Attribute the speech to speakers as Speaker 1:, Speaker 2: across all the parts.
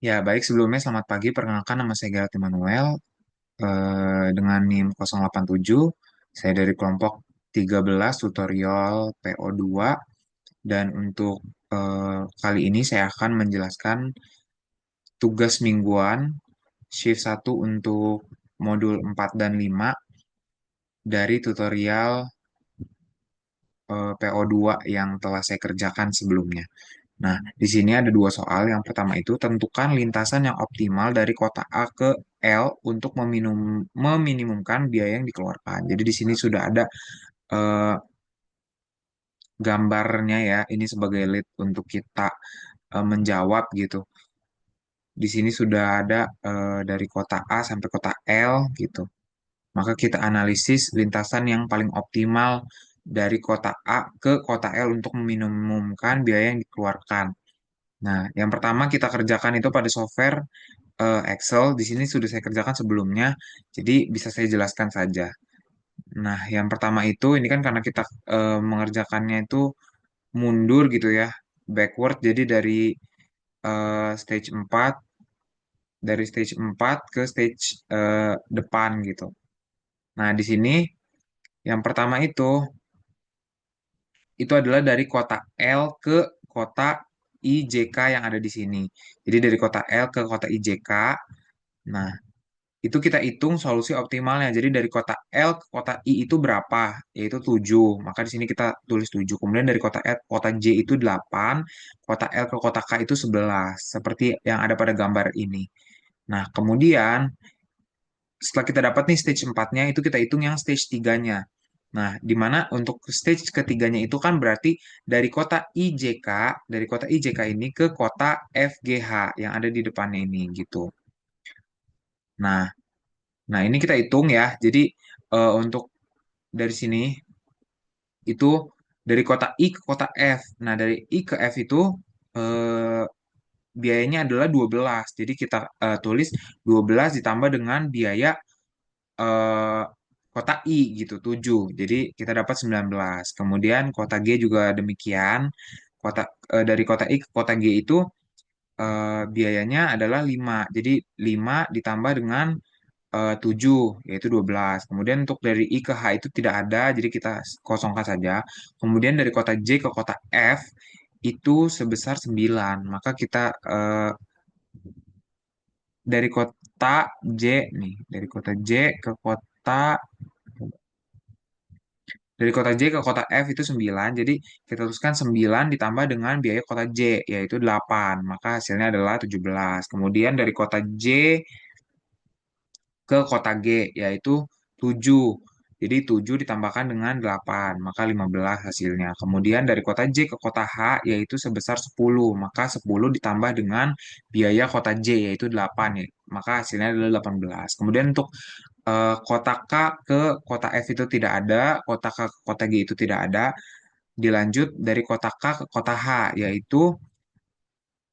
Speaker 1: Ya, baik sebelumnya selamat pagi. Perkenalkan nama saya Gerald Emmanuel dengan NIM 087. Saya dari kelompok 13 tutorial PO2 dan untuk kali ini saya akan menjelaskan tugas mingguan shift 1 untuk modul 4 dan 5 dari tutorial PO2 yang telah saya kerjakan sebelumnya. Nah, di sini ada dua soal. Yang pertama itu tentukan lintasan yang optimal dari kota A ke L untuk meminimumkan biaya yang dikeluarkan. Jadi di sini sudah ada eh, gambarnya ya. Ini sebagai lead untuk kita menjawab gitu. Di sini sudah ada dari kota A sampai kota L gitu. Maka kita analisis lintasan yang paling optimal dari kota A ke kota L untuk meminimumkan biaya yang dikeluarkan. Nah, yang pertama kita kerjakan itu pada software Excel. Di sini sudah saya kerjakan sebelumnya, jadi bisa saya jelaskan saja. Nah, yang pertama itu ini kan karena kita mengerjakannya itu mundur gitu ya, backward. Jadi stage 4, dari stage 4 ke stage depan gitu. Nah, di sini yang pertama itu adalah dari kota L ke kota IJK yang ada di sini. Jadi dari kota L ke kota IJK. Nah, itu kita hitung solusi optimalnya. Jadi dari kota L ke kota I itu berapa? Yaitu 7. Maka di sini kita tulis 7. Kemudian dari kota L ke kota J itu 8. Kota L ke kota K itu 11. Seperti yang ada pada gambar ini. Nah, kemudian setelah kita dapat nih stage 4-nya, itu kita hitung yang stage 3-nya. Nah, di mana untuk stage ketiganya itu kan berarti dari kota IJK, dari kota IJK ini ke kota FGH yang ada di depannya ini gitu. Nah, Nah, ini kita hitung ya. Jadi untuk dari sini itu dari kota I ke kota F. Nah, dari I ke F itu eh, biayanya adalah 12. Jadi kita tulis 12 ditambah dengan biaya eh, kota I gitu, 7. Jadi kita dapat 19. Kemudian kota G juga demikian. Dari kota I ke kota G itu biayanya adalah 5. Jadi 5 ditambah dengan 7, yaitu 12. Kemudian untuk dari I ke H itu tidak ada, jadi kita kosongkan saja. Kemudian dari kota J ke kota F itu sebesar 9. Maka kita dari kota J nih, dari kota J ke kota F itu 9. Jadi kita tuliskan 9 ditambah dengan biaya kota J, yaitu 8. Maka hasilnya adalah 17. Kemudian dari kota J ke kota G, yaitu 7. Jadi 7 ditambahkan dengan 8, maka 15 hasilnya. Kemudian dari kota J ke kota H, yaitu sebesar 10. Maka 10 ditambah dengan biaya kota J, yaitu 8. Ya. Maka hasilnya adalah 18. Kemudian untuk kota K ke kota F itu tidak ada, kota K ke kota G itu tidak ada. Dilanjut dari kota K ke kota H, yaitu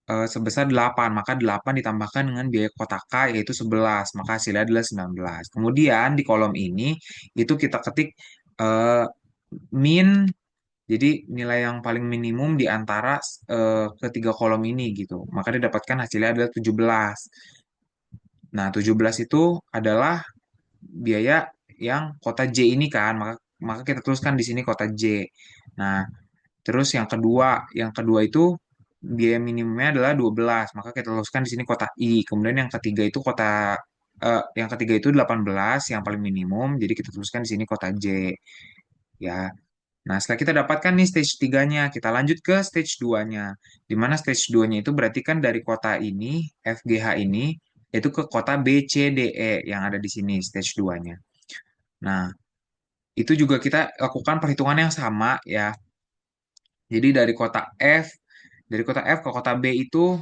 Speaker 1: sebesar 8. Maka 8 ditambahkan dengan biaya kota K yaitu 11. Maka hasilnya adalah 19. Kemudian di kolom ini itu kita ketik eh, min, jadi nilai yang paling minimum di antara ketiga kolom ini gitu. Maka didapatkan hasilnya adalah 17. Nah, 17 itu adalah biaya yang kota J ini kan. Maka maka kita tuliskan di sini kota J. Nah, terus yang kedua itu biaya minimumnya adalah 12. Maka kita tuliskan di sini kota I. Kemudian yang ketiga itu 18 yang paling minimum. Jadi kita tuliskan di sini kota J. Ya. Nah, setelah kita dapatkan nih stage 3-nya, kita lanjut ke stage 2-nya. Di mana stage 2-nya itu berarti kan dari kota ini, FGH ini, itu ke kota B, C, D, E yang ada di sini stage 2-nya. Nah, itu juga kita lakukan perhitungan yang sama ya. Jadi dari kota F ke kota B itu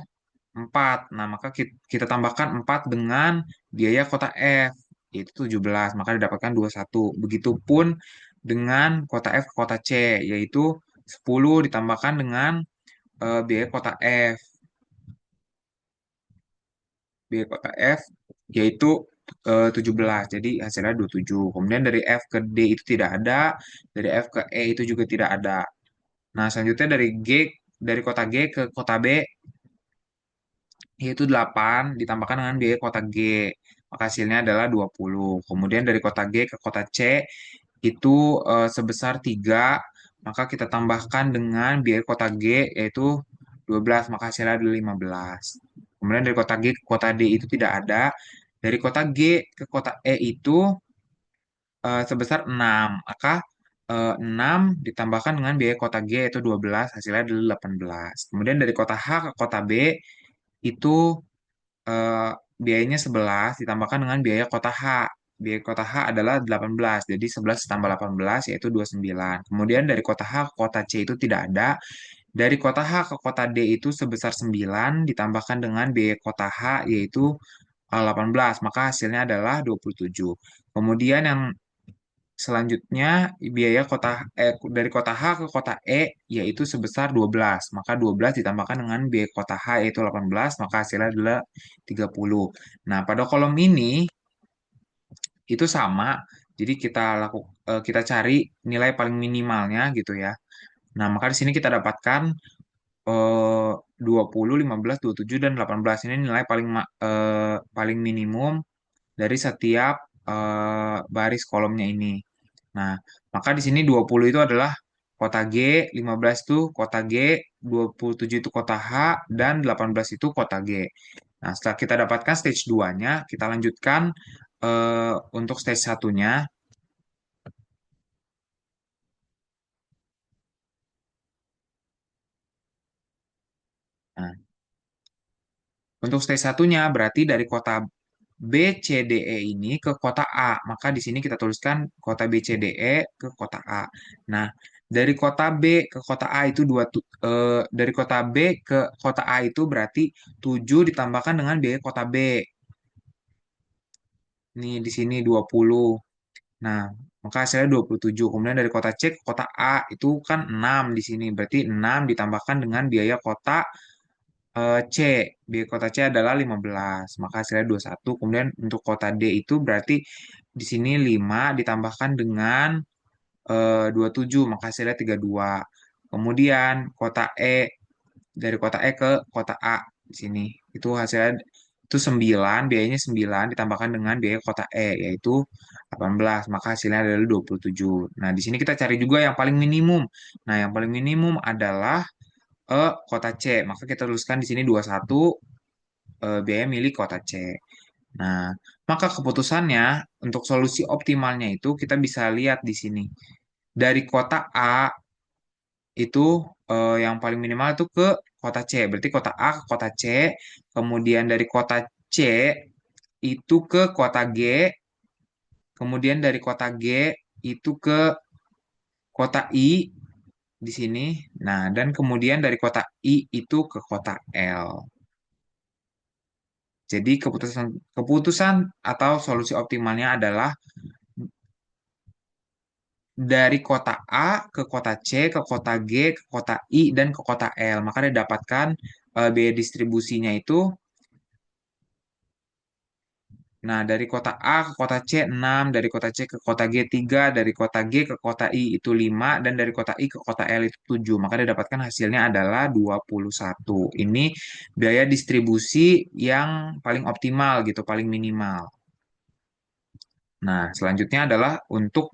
Speaker 1: 4. Nah, maka kita tambahkan 4 dengan biaya kota F, yaitu 17. Maka didapatkan 21. Begitupun dengan kota F ke kota C, yaitu 10 ditambahkan dengan biaya kota F. Biaya kota F yaitu 17. Jadi hasilnya 27. Kemudian dari F ke D itu tidak ada. Dari F ke E itu juga tidak ada. Nah, selanjutnya dari kota G ke kota B yaitu 8 ditambahkan dengan biaya kota G. Maka hasilnya adalah 20. Kemudian dari kota G ke kota C itu sebesar 3, maka kita tambahkan dengan biaya kota G yaitu 12, maka hasilnya adalah 15. Kemudian dari kota G ke kota D itu tidak ada. Dari kota G ke kota E itu sebesar 6, maka 6 ditambahkan dengan biaya kota G yaitu 12, hasilnya adalah 18. Kemudian dari kota H ke kota B itu eh, biayanya 11 ditambahkan dengan biaya kota H. Biaya kota H adalah 18, jadi 11 tambah 18 yaitu 29. Kemudian dari kota H ke kota C itu tidak ada. Dari kota H ke kota D itu sebesar 9 ditambahkan dengan biaya kota H yaitu 18, maka hasilnya adalah 27. Kemudian yang selanjutnya biaya dari kota H ke kota E yaitu sebesar 12. Maka 12 ditambahkan dengan biaya kota H yaitu 18, maka hasilnya adalah 30. Nah, pada kolom ini itu sama. Jadi kita cari nilai paling minimalnya gitu ya. Nah, maka di sini kita dapatkan 20, 15, 27 dan 18 ini nilai paling minimum dari setiap baris kolomnya ini. Nah, maka di sini 20 itu adalah kota G, 15 itu kota G, 27 itu kota H, dan 18 itu kota G. Nah, setelah kita dapatkan stage 2-nya, kita lanjutkan untuk stage satunya. Nah, untuk stage satunya berarti dari kota B, C, D, E ini ke kota A. Maka di sini kita tuliskan kota B, C, D, E ke kota A. Nah, dari kota B ke kota A itu dari kota B ke kota A itu berarti 7 ditambahkan dengan biaya kota B. Nih di sini 20. Nah, maka hasilnya 27. Kemudian dari kota C ke kota A itu kan 6 di sini. Berarti 6 ditambahkan dengan biaya kota C. Biaya kota C adalah 15. Maka hasilnya 21. Kemudian untuk kota D itu berarti di sini 5 ditambahkan dengan 27. Maka hasilnya 32. Kemudian kota E, dari kota E ke kota A di sini. Itu hasilnya itu 9, biayanya 9 ditambahkan dengan biaya kota E yaitu 18, maka hasilnya adalah 27. Nah, di sini kita cari juga yang paling minimum. Nah, yang paling minimum adalah kota C. Maka kita tuliskan di sini 21 biaya milik kota C. Nah, maka keputusannya untuk solusi optimalnya itu kita bisa lihat di sini. Dari kota A itu yang paling minimal itu ke kota C. Berarti kota A ke kota C, kemudian dari kota C itu ke kota G, kemudian dari kota G itu ke kota I di sini. Nah, dan kemudian dari kota I itu ke kota L. Jadi keputusan keputusan atau solusi optimalnya adalah dari kota A ke kota C, ke kota G, ke kota I, dan ke kota L. Maka didapatkan biaya distribusinya itu. Nah, dari kota A ke kota C 6, dari kota C ke kota G 3, dari kota G ke kota I itu 5, dan dari kota I ke kota L itu 7. Maka didapatkan hasilnya adalah 21. Ini biaya distribusi yang paling optimal gitu, paling minimal. Nah, selanjutnya adalah untuk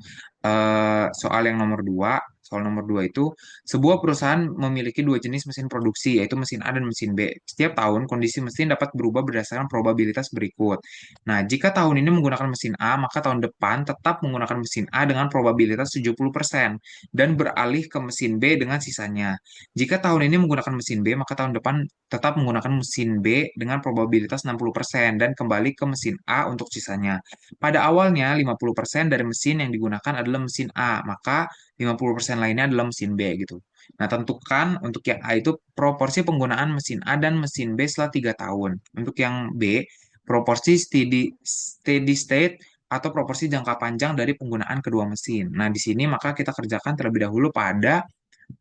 Speaker 1: soal yang nomor dua. Soal nomor dua itu, sebuah perusahaan memiliki dua jenis mesin produksi, yaitu mesin A dan mesin B. Setiap tahun, kondisi mesin dapat berubah berdasarkan probabilitas berikut. Nah, jika tahun ini menggunakan mesin A, maka tahun depan tetap menggunakan mesin A dengan probabilitas 70% dan beralih ke mesin B dengan sisanya. Jika tahun ini menggunakan mesin B, maka tahun depan tetap menggunakan mesin B dengan probabilitas 60% dan kembali ke mesin A untuk sisanya. Pada awalnya, 50% dari mesin yang digunakan adalah mesin A, maka 50% lainnya adalah mesin B gitu. Nah, tentukan untuk yang A itu proporsi penggunaan mesin A dan mesin B setelah 3 tahun. Untuk yang B, proporsi steady state atau proporsi jangka panjang dari penggunaan kedua mesin. Nah, di sini maka kita kerjakan terlebih dahulu pada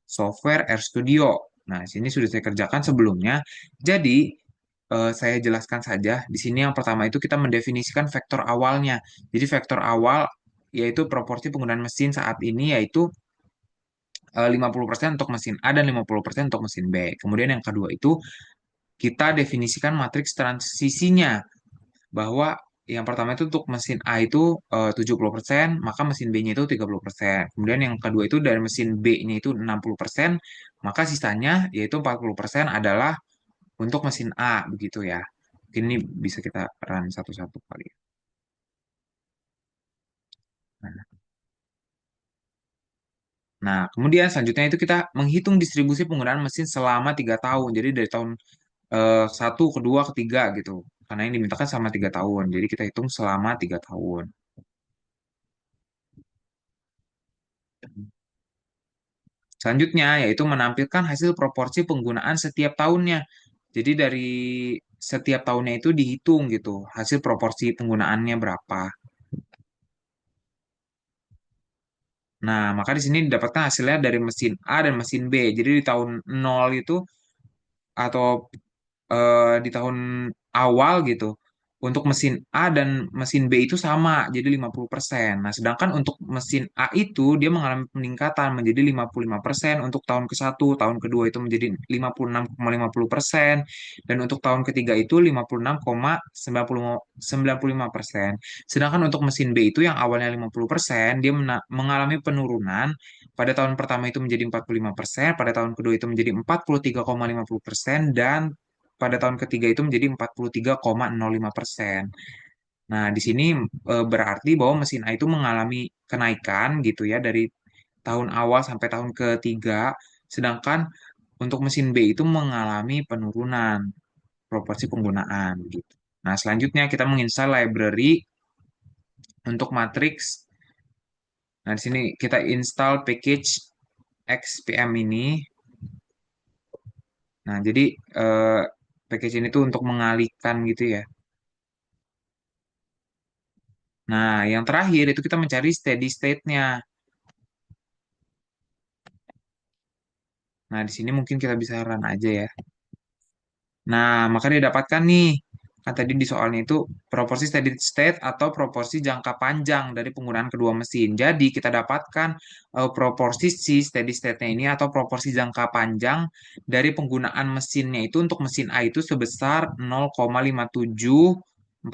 Speaker 1: software RStudio. Nah, sini sudah saya kerjakan sebelumnya. Jadi, saya jelaskan saja. Di sini yang pertama itu kita mendefinisikan vektor awalnya. Jadi vektor awal yaitu proporsi penggunaan mesin saat ini yaitu 50% untuk mesin A dan 50% untuk mesin B. Kemudian yang kedua itu kita definisikan matriks transisinya bahwa yang pertama itu untuk mesin A itu 70%, maka mesin B-nya itu 30%. Kemudian yang kedua itu dari mesin B-nya itu 60%, maka sisanya yaitu 40% adalah untuk mesin A begitu ya. Mungkin ini bisa kita run satu-satu kali. Nah, nah, kemudian selanjutnya itu kita menghitung distribusi penggunaan mesin selama 3 tahun. Jadi dari tahun satu, kedua, ketiga gitu. Karena yang dimintakan selama 3 tahun. Jadi kita hitung selama 3 tahun. Selanjutnya yaitu menampilkan hasil proporsi penggunaan setiap tahunnya. Jadi dari setiap tahunnya itu dihitung gitu, hasil proporsi penggunaannya berapa. Nah, maka di sini didapatkan hasilnya dari mesin A dan mesin B. Jadi di tahun nol itu atau di tahun awal gitu. Untuk mesin A dan mesin B itu sama, jadi 50%. Nah, sedangkan untuk mesin A itu dia mengalami peningkatan menjadi 55% untuk tahun ke-1, tahun kedua itu menjadi 56,50%, dan untuk tahun ketiga itu 56,95%. Sedangkan untuk mesin B itu yang awalnya 50%, dia mengalami penurunan pada tahun pertama itu menjadi 45%, pada tahun kedua itu menjadi 43,50%, dan pada tahun ketiga itu menjadi 43,05%. Nah, di sini berarti bahwa mesin A itu mengalami kenaikan gitu ya dari tahun awal sampai tahun ketiga, sedangkan untuk mesin B itu mengalami penurunan proporsi penggunaan gitu. Nah, selanjutnya kita menginstal library untuk matriks. Nah, di sini kita install package XPM ini. Nah, jadi eh, package ini tuh untuk mengalihkan gitu ya. Nah, yang terakhir itu kita mencari steady state-nya. Nah, di sini mungkin kita bisa run aja ya. Nah, maka didapatkan nih, kan tadi di soalnya itu proporsi steady state atau proporsi jangka panjang dari penggunaan kedua mesin. Jadi, kita dapatkan proporsi si steady state-nya ini atau proporsi jangka panjang dari penggunaan mesinnya itu untuk mesin A itu sebesar 0,5714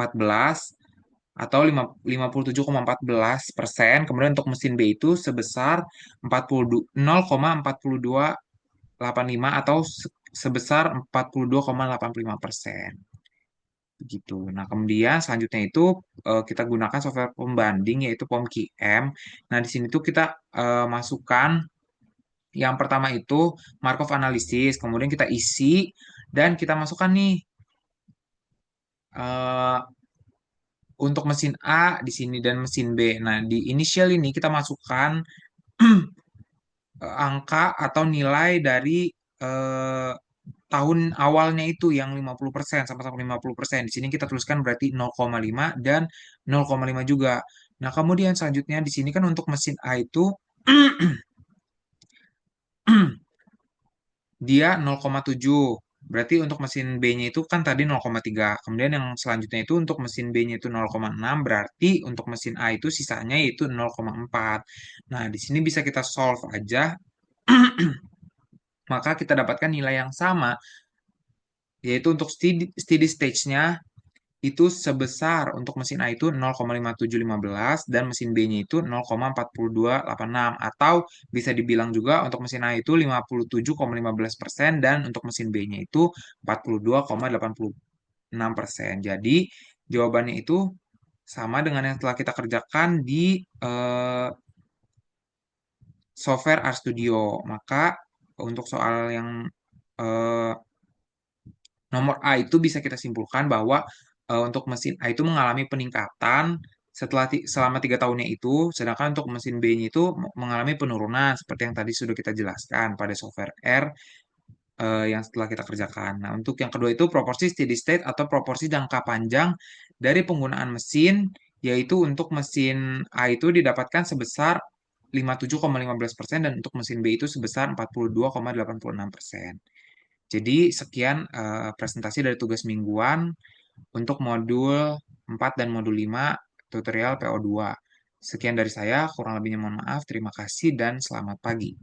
Speaker 1: atau 57,14%. Kemudian untuk mesin B itu sebesar 0,4285 atau sebesar 42,85%. Begitu. Nah, kemudian selanjutnya itu kita gunakan software pembanding yaitu POM-QM. Nah, di sini tuh kita masukkan yang pertama itu Markov analysis, kemudian kita isi dan kita masukkan nih eh, untuk mesin A di sini dan mesin B. Nah, di initial ini kita masukkan angka atau nilai dari eh, tahun awalnya itu yang 50% sama-sama 50%. Di sini kita tuliskan berarti 0,5 dan 0,5 juga. Nah, kemudian selanjutnya di sini kan untuk mesin A itu dia 0,7. Berarti untuk mesin B-nya itu kan tadi 0,3. Kemudian yang selanjutnya itu untuk mesin B-nya itu 0,6. Berarti untuk mesin A itu sisanya yaitu 0,4. Nah, di sini bisa kita solve aja. Maka kita dapatkan nilai yang sama, yaitu untuk steady stage-nya itu sebesar untuk mesin A itu 0,5715 dan mesin B-nya itu 0,4286 atau bisa dibilang juga untuk mesin A itu 57,15% dan untuk mesin B-nya itu 42,86%. Jadi jawabannya itu sama dengan yang telah kita kerjakan di software RStudio. Maka untuk soal yang eh, nomor A itu bisa kita simpulkan bahwa untuk mesin A itu mengalami peningkatan selama 3 tahunnya itu, sedangkan untuk mesin B-nya itu mengalami penurunan seperti yang tadi sudah kita jelaskan pada software R yang setelah kita kerjakan. Nah, untuk yang kedua itu proporsi steady state atau proporsi jangka panjang dari penggunaan mesin, yaitu untuk mesin A itu didapatkan sebesar 57,15% dan untuk mesin B itu sebesar 42,86%. Jadi sekian presentasi dari tugas mingguan untuk modul 4 dan modul 5 tutorial PO2. Sekian dari saya, kurang lebihnya mohon maaf. Terima kasih dan selamat pagi.